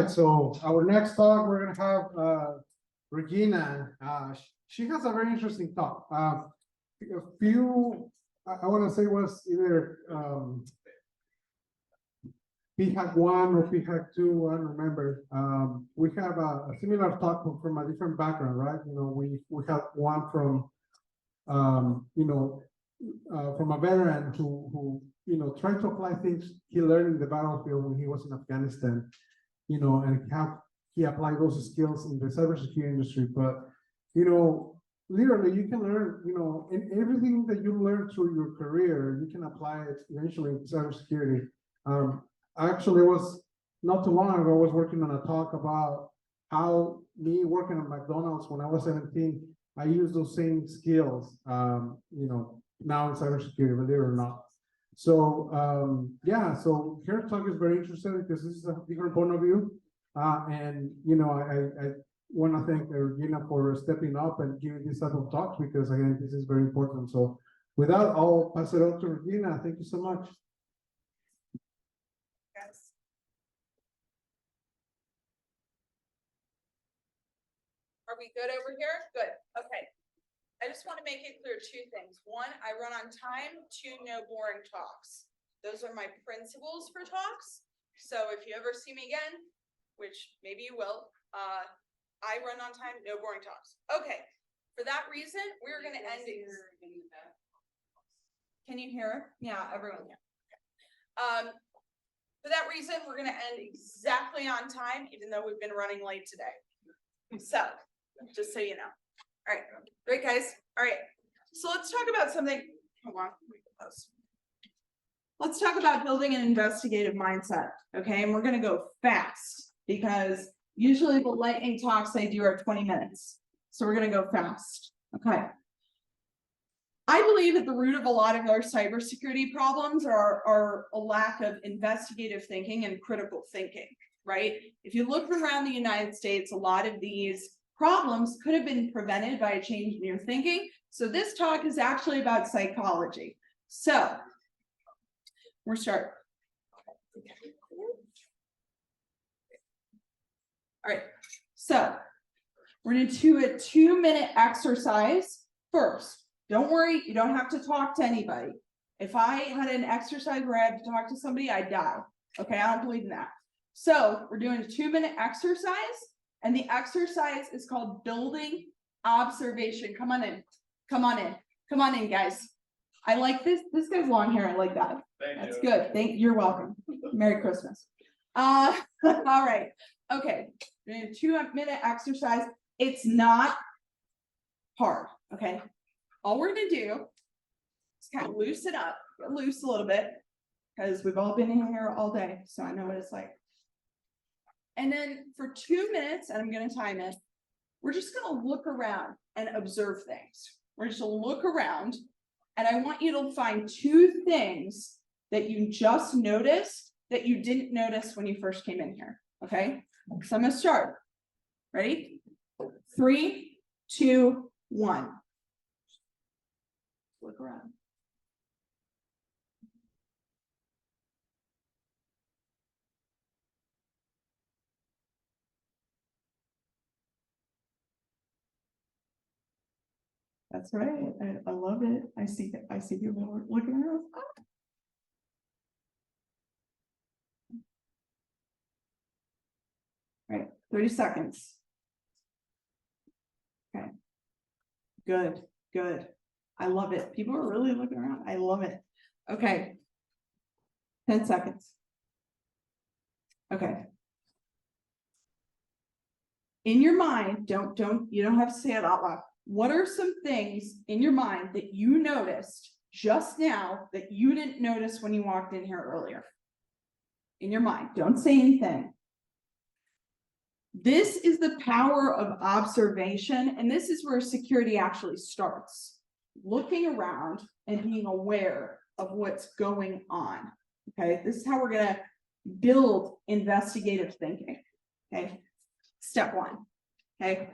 right, so our next talk, we're gonna have Regina. She has a very interesting talk. A few, I want to say was either PHAC 1 or PHAC 2, I don't remember. We have a similar talk from a different background, right? You know, we have one from from a veteran who tried to apply things he learned in the battlefield when he was in Afghanistan, and how he applied those skills in the cybersecurity industry. But literally you can learn, in everything that you learn through your career, you can apply it eventually in cybersecurity. Actually, it was not too long ago, I was working on a talk about how me working at McDonald's when I was 17, I used those same skills, now in cybersecurity, believe it or not. So yeah, so her talk is very interesting because this is a different point of view. And I want to thank Regina for stepping up and giving this type of talks, because again, this is very important. So with that, I'll pass it on to Regina. Thank you so much. Yes. Are we good over here? Good. Okay. I just want to make it clear two things. One, I run on time. Two, no boring talks. Those are my principles for talks. So if you ever see me again, which maybe you will, I run on time, no boring talks. Okay. For that reason, we're going to end it. Can you hear? Yeah, everyone can. Okay. For that reason, we're going to end exactly on time, even though we've been running late today. So, just so you know. All right, great, guys. All right, so let's talk about something. Hold on, let's talk about building an investigative mindset, okay? And we're going to go fast because usually the lightning talks I do are 20 minutes. So we're going to go fast, okay? I believe at the root of a lot of our cybersecurity problems are a lack of investigative thinking and critical thinking, right? If you look around the United States, a lot of these problems could have been prevented by a change in your thinking. So this talk is actually about psychology. So we're starting. All right, so we're going to do a 2-minute exercise first. Don't worry, you don't have to talk to anybody. If I had an exercise where I had to talk to somebody, I'd die. Okay, I don't believe in that. So we're doing a 2-minute exercise, and the exercise is called building observation. Come on in. Come on in. Come on in, guys. I like this. This guy's long hair. I like that. That's good. You're welcome. Merry Christmas. All right. Okay. We're doing a 2-minute exercise. It's not hard. Okay. All we're going to do is kind of loosen up, get loose a little bit, because we've all been in here all day. So I know what it's like. And then for 2 minutes, and I'm going to time it, we're just going to look around and observe things. We're just going to look around, and I want you to find 2 things that you just noticed that you didn't notice when you first came in here. Okay? So I'm going to start. Ready? 3, 2, 1. Look around. That's right. I love it. I see people looking around. All right, 30 seconds. Okay. Good, good. I love it. People are really looking around. I love it. Okay. 10 seconds. Okay. In your mind, you don't have to say it out loud. What are some things in your mind that you noticed just now that you didn't notice when you walked in here earlier? In your mind, don't say anything. This is the power of observation, and this is where security actually starts. Looking around and being aware of what's going on. Okay, this is how we're going to build investigative thinking. Okay, step 1. Okay,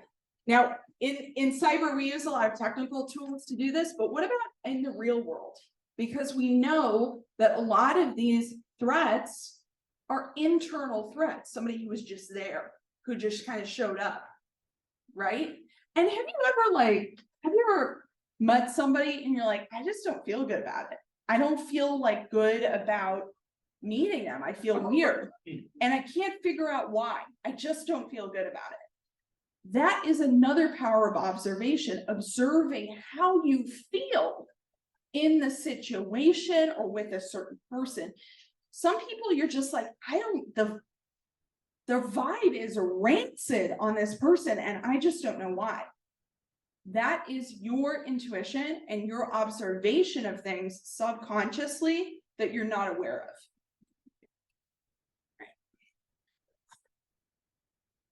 now in cyber we use a lot of technical tools to do this, but what about in the real world? Because we know that a lot of these threats are internal threats. Somebody who was just there, who just kind of showed up, right? And have you ever met somebody and you're like, I just don't feel good about it. I don't feel like good about meeting them. I feel weird and I can't figure out why. I just don't feel good about it. That is another power of observation, observing how you feel in the situation or with a certain person. Some people you're just like, the vibe is rancid on this person and I just don't know why. That is your intuition and your observation of things subconsciously that you're not aware of.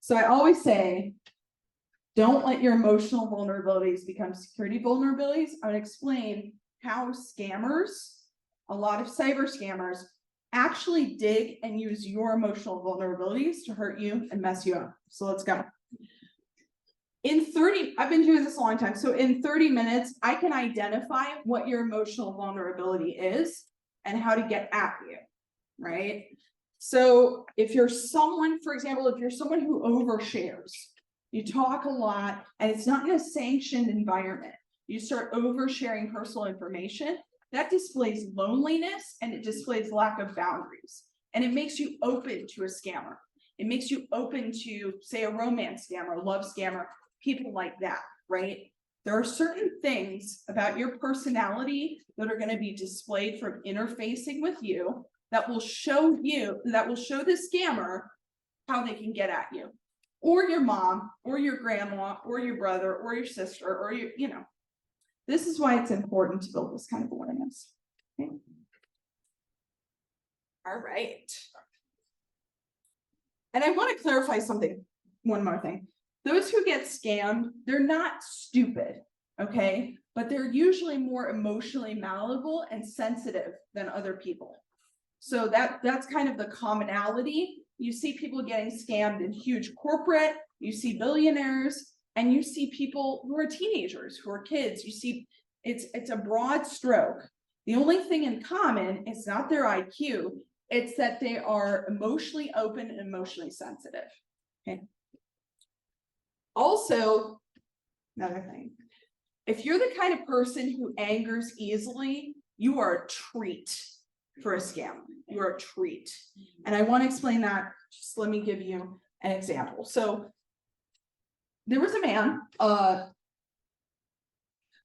So I always say, don't let your emotional vulnerabilities become security vulnerabilities. I would explain how scammers, a lot of cyber scammers, actually dig and use your emotional vulnerabilities to hurt you and mess you up. So let's go. I've been doing this a long time. So in 30 minutes, I can identify what your emotional vulnerability is and how to get at you, right? So if you're someone, for example, if you're someone who overshares, you talk a lot and it's not in a sanctioned environment, you start oversharing personal information, that displays loneliness and it displays lack of boundaries. And it makes you open to a scammer. It makes you open to, say, a romance scammer, a love scammer, people like that, right? There are certain things about your personality that are going to be displayed from interfacing with you that will show the scammer how they can get at you, or your mom, or your grandma, or your brother, or your sister, or this is why it's important to build this kind of awareness. Okay. All right. And I want to clarify something, one more thing. Those who get scammed, they're not stupid, okay? But they're usually more emotionally malleable and sensitive than other people. So that's kind of the commonality. You see people getting scammed in huge corporate, you see billionaires, and you see people who are teenagers, who are kids. You see, it's a broad stroke. The only thing in common is not their IQ, it's that they are emotionally open and emotionally sensitive. Okay. Also, another thing, if you're the kind of person who angers easily, you are a treat for a scam. You're a treat. And I want to explain that. Just let me give you an example. So there was a man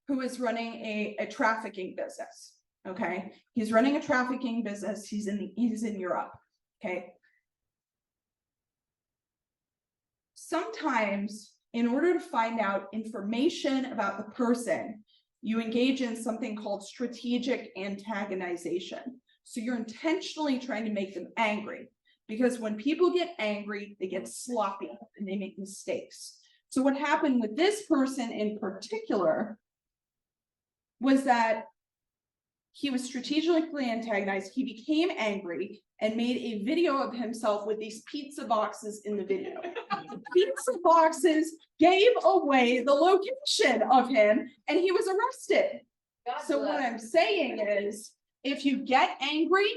who was running a trafficking business. Okay. He's running a trafficking business. He's in Europe. Okay. Sometimes in order to find out information about the person, you engage in something called strategic antagonization. So you're intentionally trying to make them angry, because when people get angry, they get sloppy and they make mistakes. So what happened with this person in particular was that he was strategically antagonized. He became angry and made a video of himself with these pizza boxes in the video. The pizza boxes gave away the location of him and he was arrested. So what I'm saying is, if you get angry,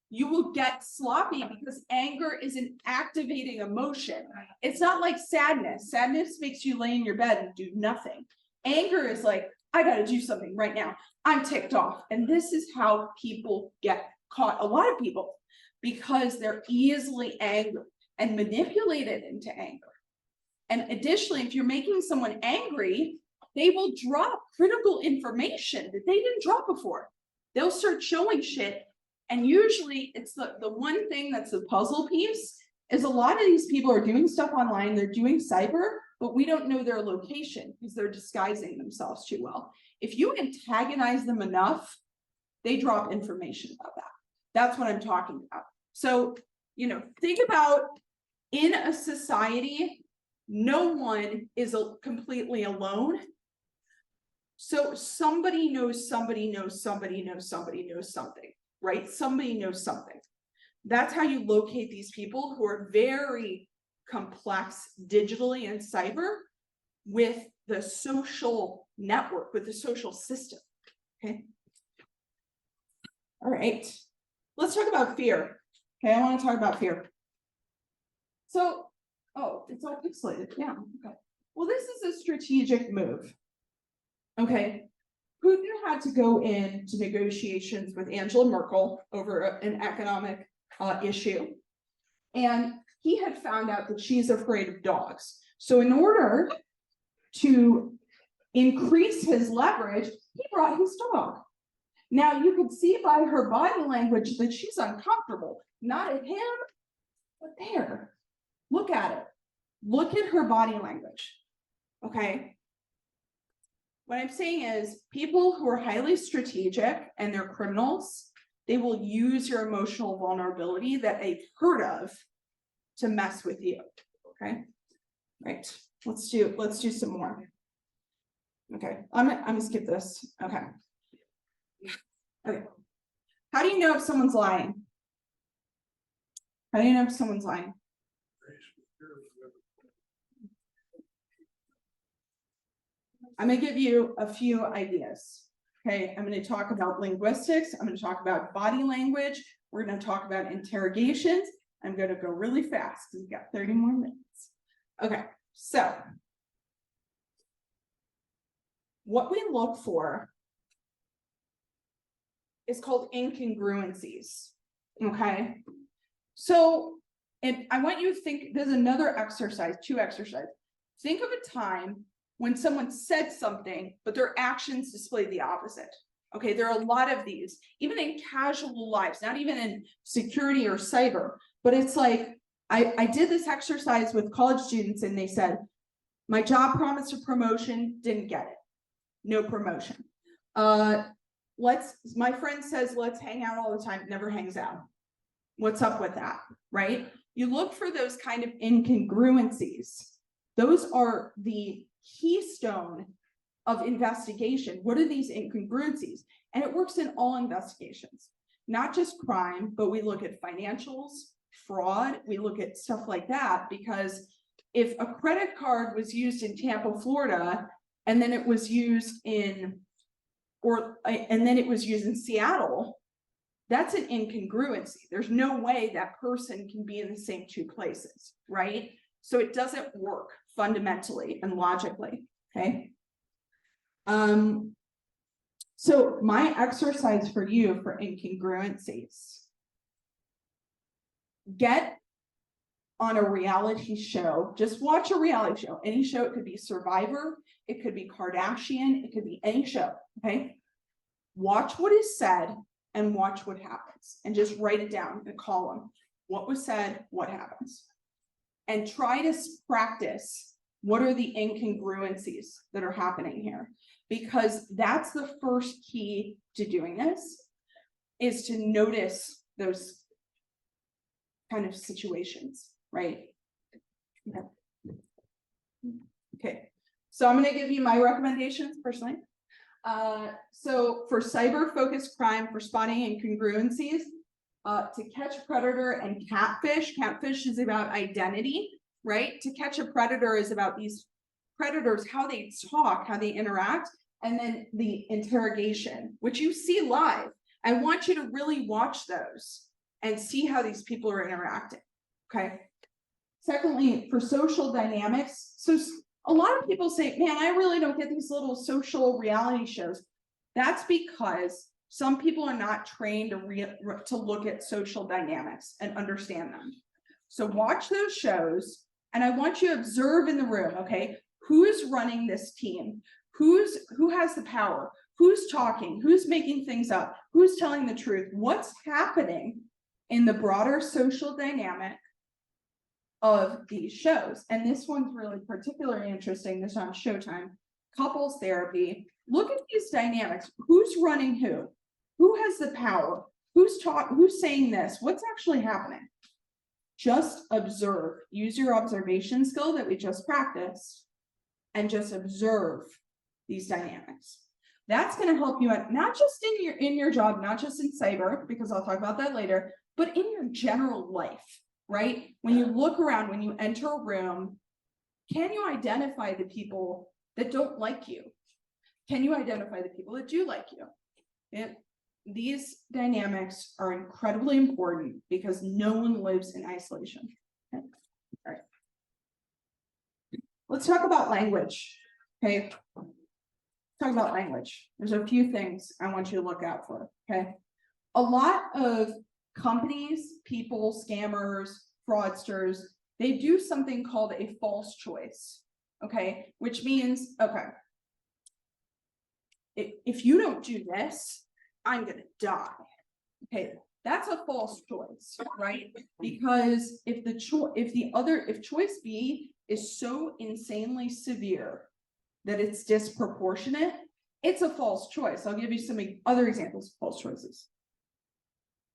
you will get sloppy, because anger is an activating emotion. It's not like sadness. Sadness makes you lay in your bed and do nothing. Anger is like, I got to do something right now. I'm ticked off. And this is how people get caught. A lot of people, because they're easily angry and manipulated into anger. And additionally, if you're making someone angry, they will drop critical information that they didn't drop before. They'll start showing shit. And usually it's the one thing that's the puzzle piece is a lot of these people are doing stuff online. They're doing cyber, but we don't know their location because they're disguising themselves too well. If you antagonize them enough, they drop information about that. That's what I'm talking about. So, think about, in a society, no one is completely alone. So somebody knows somebody knows somebody knows somebody knows something, right? Somebody knows something. That's how you locate these people who are very complex digitally and cyber with the social network, with the social system. Okay. All right. Let's talk about fear. Okay, I want to talk about fear. So, oh, it's all pixelated. Yeah. Okay. Well, this is a strategic move. Okay. Putin had to go into negotiations with Angela Merkel over an economic issue. And he had found out that she's afraid of dogs. So in order to increase his leverage, he brought his dog. Now you can see by her body language that she's uncomfortable, not at him, but there. Look at it. Look at her body language. Okay. What I'm saying is people who are highly strategic and they're criminals, they will use your emotional vulnerability that they've heard of to mess with you. Okay. Right. Let's do some more. Okay. I'm gonna skip this. Okay. Okay. How do you know if someone's lying? How do you know if someone's lying? I'm going to give you a few ideas. Okay, I'm going to talk about linguistics. I'm going to talk about body language. We're going to talk about interrogations. I'm going to go really fast because we've got 30 more minutes. Okay, so what we look for is called incongruencies. Okay, so and I want you to think, there's another exercise, 2 exercises. Think of a time when someone said something, but their actions display the opposite. Okay, there are a lot of these, even in casual lives, not even in security or cyber, but it's like, I did this exercise with college students and they said, my job promised a promotion, didn't get it, no promotion. My friend says, let's hang out all the time, never hangs out. What's up with that, right? You look for those kind of incongruencies. Those are the keystone of investigation. What are these incongruencies? And it works in all investigations, not just crime, but we look at financials, fraud, we look at stuff like that, because if a credit card was used in Tampa, Florida, and then it was used in Seattle, that's an incongruency. There's no way that person can be in the same 2 places, right? So it doesn't work fundamentally and logically, okay? So my exercise for you for incongruencies, get on a reality show, just watch a reality show, any show. It could be Survivor, it could be Kardashian, it could be any show, okay? Watch what is said and watch what happens, and just write it down in a column. What was said, what happens? And try to practice what are the incongruencies that are happening here, because that's the first key to doing this, is to notice those kind of situations, right? Okay, so I'm going to give you my recommendations personally. So for cyber focused crime, for spotting incongruencies, to catch a predator and catfish. Catfish is about identity, right? To catch a predator is about these predators, how they talk, how they interact, and then the interrogation, which you see live. I want you to really watch those and see how these people are interacting, okay? Secondly, for social dynamics, so a lot of people say, man, I really don't get these little social reality shows. That's because some people are not trained to look at social dynamics and understand them. So watch those shows, and I want you to observe in the room, okay? Who's running this team? Who has the power? Who's talking? Who's making things up? Who's telling the truth? What's happening in the broader social dynamic of these shows? And this one's really particularly interesting. This is on Showtime. Couples therapy. Look at these dynamics. Who's running who? Who has the power? Who's saying this? What's actually happening? Just observe. Use your observation skill that we just practiced and just observe these dynamics. That's going to help you out, not just in your job, not just in cyber, because I'll talk about that later, but in your general life, right? When you look around, when you enter a room, can you identify the people that don't like you? Can you identify the people that do like you? Yeah. these dynamics are incredibly important because no one lives in isolation. Okay. All right. Let's talk about language. Okay. Talk about language. There's a few things I want you to look out for. Okay. A lot of companies, people, scammers, fraudsters, they do something called a false choice. Okay. Which means, okay, if you don't do this, I'm gonna die. Okay, that's a false choice, right? Because if choice B is so insanely severe that it's disproportionate, it's a false choice. I'll give you some other examples of false choices.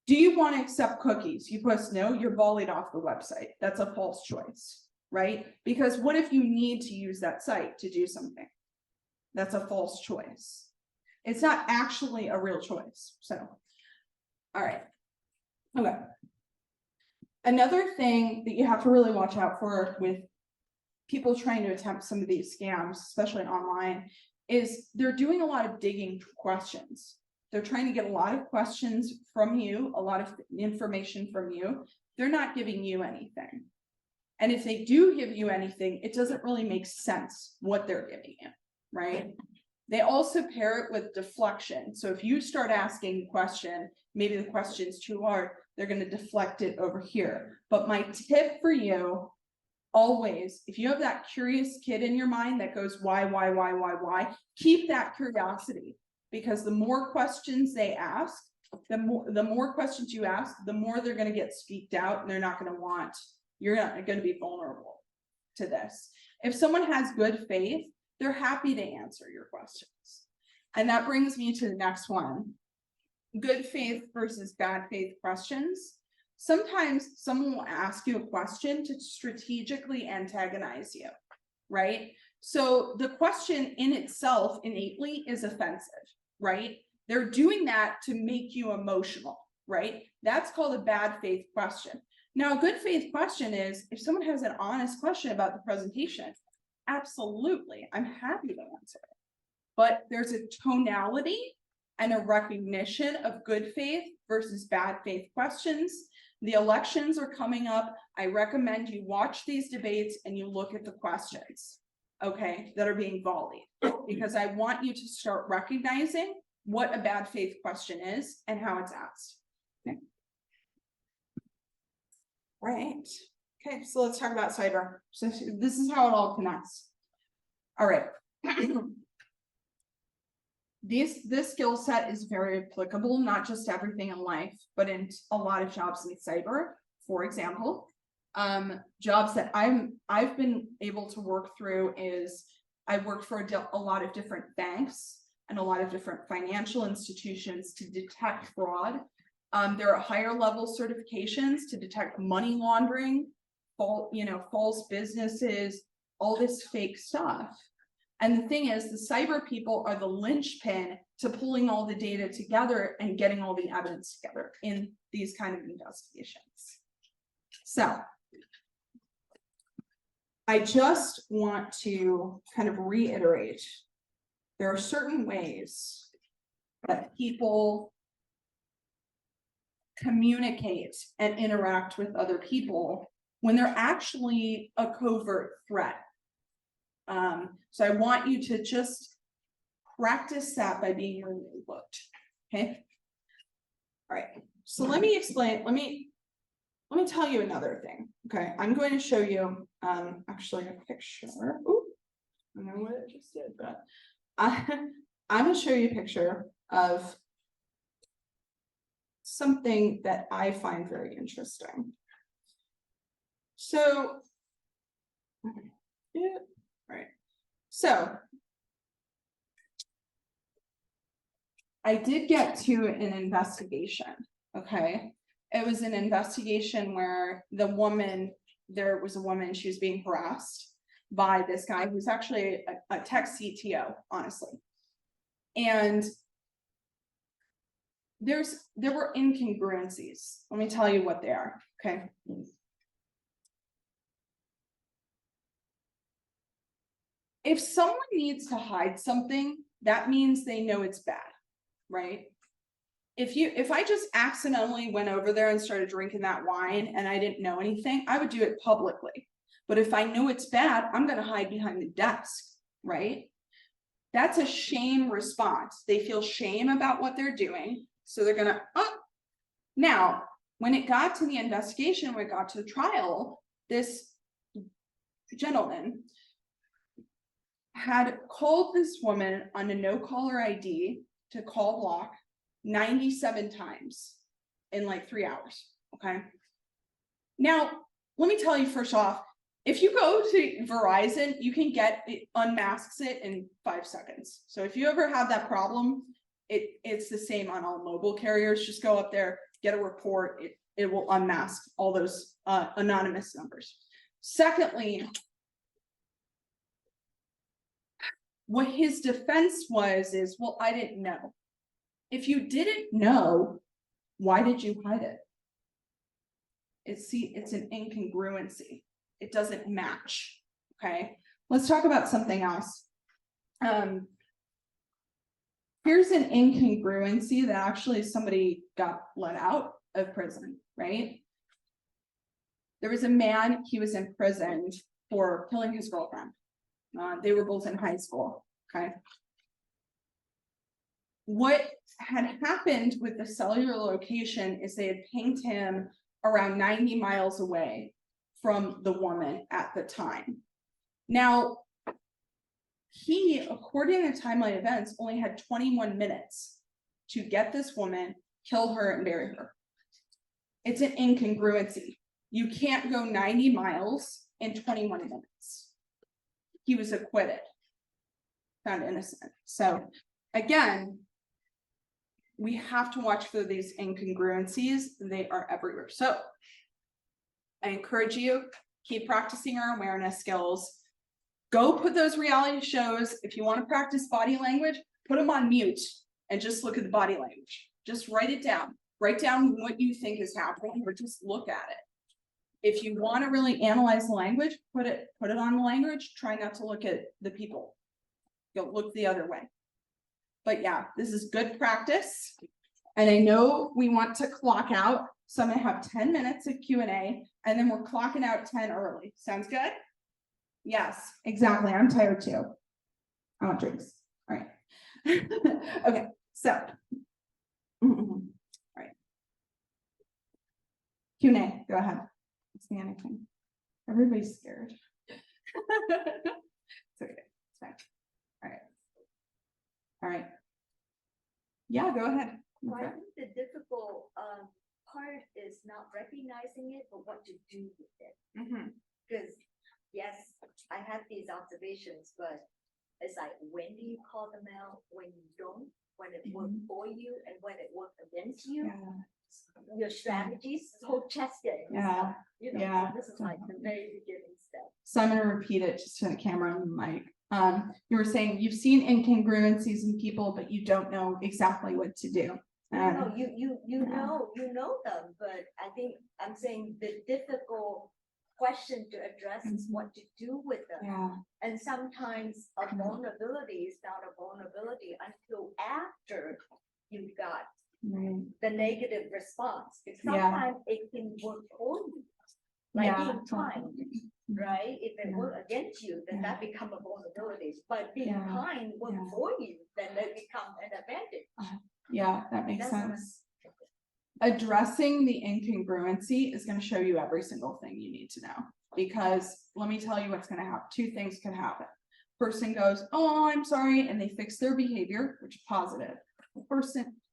Do you want to accept cookies? You press no, you're volleyed off the website. That's a false choice, right? Because what if you need to use that site to do something? That's a false choice. It's not actually a real choice. So, all right. Okay. Another thing that you have to really watch out for with people trying to attempt some of these scams, especially online, is they're doing a lot of digging questions. They're trying to get a lot of questions from you, a lot of information from you. They're not giving you anything. And if they do give you anything, it doesn't really make sense what they're giving you, right? They also pair it with deflection. So if you start asking a question, maybe the question's too hard, they're going to deflect it over here. But my tip for you, always, if you have that curious kid in your mind that goes, why, keep that curiosity. Because the more questions they ask, the more questions you ask, the more they're going to get speaked out, and they're not going to want, you're not going to be vulnerable to this. If someone has good faith, they're happy to answer your questions. And that brings me to the next one. Good faith versus bad faith questions. Sometimes someone will ask you a question to strategically antagonize you, right? So the question in itself innately is offensive, right? They're doing that to make you emotional, right? That's called a bad faith question. Now, a good faith question is if someone has an honest question about the presentation, absolutely, I'm happy to answer it. But there's a tonality and a recognition of good faith versus bad faith questions. The elections are coming up. I recommend you watch these debates and you look at the questions, okay, that are being volleyed, because I want you to start recognizing what a bad faith question is and how it's asked. Okay. Right. Okay, so let's talk about cyber. So this is how it all connects. All right. This skill set is very applicable, not just everything in life, but in a lot of jobs in cyber. For example, jobs that I've been able to work through is I worked for a lot of different banks and a lot of different financial institutions to detect fraud. There are higher level certifications to detect money laundering, false businesses, all this fake stuff. And the thing is, the cyber people are the linchpin to pulling all the data together and getting all the evidence together in these kind of investigations. So I just want to kind of reiterate, there are certain ways that people communicate and interact with other people when they're actually a covert threat. So I want you to just practice that by being really looked. Okay. All right. So let me explain. Let me tell you another thing. Okay. I'm going to show you actually a picture. Ooh, I don't know what I just did, but I'm going to show you a picture of something that I find very interesting. So, yeah, right. So I did get to an investigation. Okay. It was an investigation where there was a woman, she was being harassed by this guy who's actually a tech CTO, honestly. And there were incongruencies. Let me tell you what they are. Okay. If someone needs to hide something, that means they know it's bad, right? if I just accidentally went over there and started drinking that wine and I didn't know anything, I would do it publicly. But if I know it's bad, I'm gonna hide behind the desk, right? That's a shame response. They feel shame about what they're doing, so they're gonna, oh. Now, when it got to the investigation, when it got to the trial, this gentleman had called this woman on a no-caller ID to call block 97 times in like 3 hours, okay? Now, let me tell you first off, if you go to Verizon, you can get, it unmasks it in 5 seconds. So if you ever have that problem, it's the same on all mobile carriers. Just go up there, get a report, it will unmask all those anonymous numbers. Secondly, what his defense was is, well, I didn't know. If you didn't know, why did you hide it? It's an incongruency. It doesn't match, okay? Let's talk about something else. Here's an incongruency that actually somebody got let out of prison, right? There was a man, he was imprisoned for killing his girlfriend. They were both in high school, okay? What had happened with the cellular location is they had pinged him around 90 miles away from the woman at the time. Now, he, according to timeline events, only had 21 minutes to get this woman, kill her, and bury her. It's an incongruency. You can't go 90 miles in 21 minutes. He was acquitted, found innocent. So again, we have to watch for these incongruencies. They are everywhere. So I encourage you, keep practicing our awareness skills. Go put those reality shows. If you want to practice body language, put them on mute and just look at the body language. Just write it down. Write down what you think is happening, or just look at it. If you want to really analyze the language, put it on the language. Try not to look at the people. Go look the other way. But yeah, this is good practice. And I know we want to clock out, so I'm gonna have 10 minutes of Q&A, and then we're clocking out 10 early. Sounds good? Yes, exactly. I'm tired too. I want drinks. All right. Okay, so. All right. Q&A, go ahead. It's the anything. Everybody's scared. It's okay. It's fine. All right. All right. Yeah, go ahead. Well, I think the difficult part is not recognizing it, but what to do with it. Because yes, I have these observations, but it's like, when do you call them out? When you don't? When it worked for you and when it worked against you? Yeah. Your strategies, so tested. Yeah. You know, Yeah. so this is like the very beginning step. So I'm going to repeat it just to the camera and the mic. You were saying you've seen incongruencies in people, but you don't know exactly what to do. No, you know them, but I think I'm saying the difficult question to address is what to do with them. Yeah. And sometimes a vulnerability is not a vulnerability until after you've got the negative response. Sometimes it can work for you, like being kind, right? If it works against you, then that becomes a vulnerability. But being kind works for you, then they become an advantage. Yeah, that makes sense. Addressing the incongruency is going to show you every single thing you need to know, because let me tell you what's going to happen. Two things can happen. Person goes, oh, I'm sorry, and they fix their behavior, which is positive.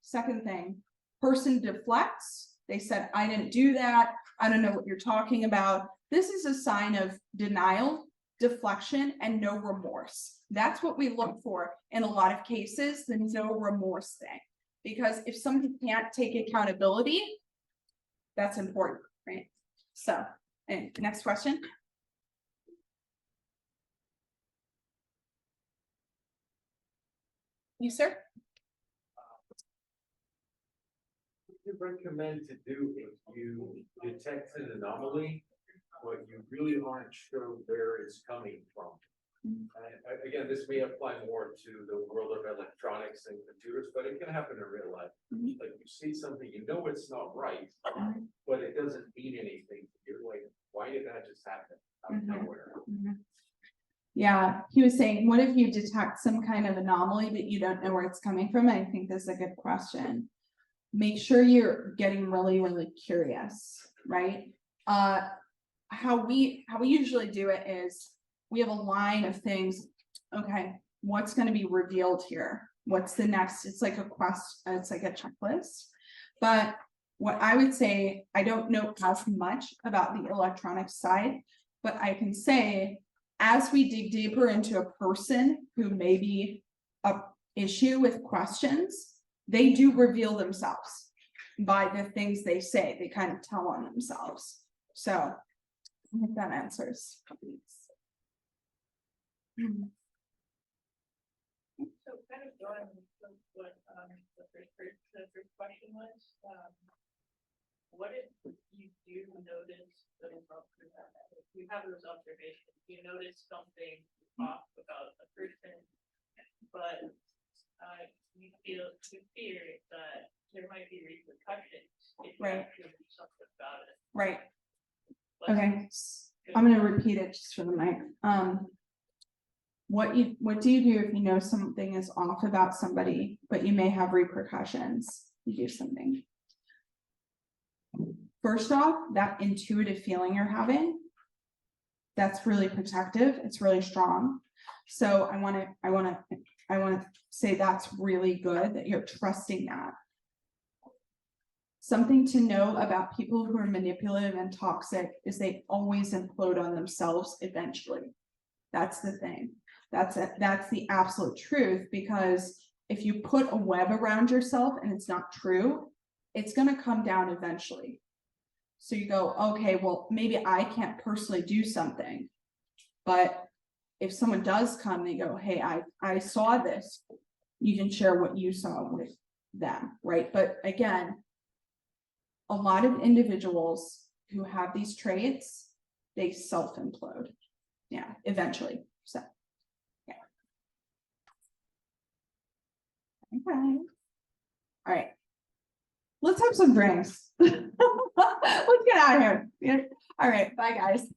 Second thing, person deflects. They said, I didn't do that. I don't know what you're talking about. This is a sign of denial, deflection, and no remorse. That's what we look for in a lot of cases, the no remorse thing. Because if somebody can't take accountability, that's important, right? So, and next question. You, sir? What do you recommend to do if you detect an anomaly, but you really aren't sure where it's coming from? Again, this may apply more to the world of electronics and computers, but it can happen in real life. Mhm. Like you see something, you know it's not right, but it doesn't mean anything. You're like, why did that just happen out of Mhm. nowhere? Yeah, he was saying, what if you detect some kind of anomaly, but you don't know where it's coming from? I think this is a good question. Make sure you're getting really, really curious, right? How we usually do it is we have a line of things. Okay, what's going to be revealed here? What's the next? It's like a it's like a checklist. But what I would say, I don't know as much about the electronic side, but I can say, as we dig deeper into a person who may be a issue with questions, they do reveal themselves by the things they say. They kind of tell on themselves. So I think that answers. So kind of going with what the first question was, what if you do notice those if you have those observations, you notice something off about a person, but you fear that there might be repercussions if you Right. actually do something about it. Right. Let's Okay. I'm gonna repeat it just for the mic. What do you do if you know something is off about somebody, but you may have repercussions? You do something. First off, that intuitive feeling you're having, that's really protective. It's really strong. So I want to say that's really good that you're trusting that. Something to know about people who are manipulative and toxic is they always implode on themselves eventually. That's the thing. That's the absolute truth, because if you put a web around yourself and it's not true, it's going to come down eventually. So you go, okay, well, maybe I can't personally do something, but if someone does come, they go, hey, I saw this. You can share what you saw with them, right? But again, a lot of individuals who have these traits, they self-implode. Yeah, eventually. So, yeah. Okay. All right. Let's have some drinks. Let's get out of here. Yeah. All right. Bye, guys.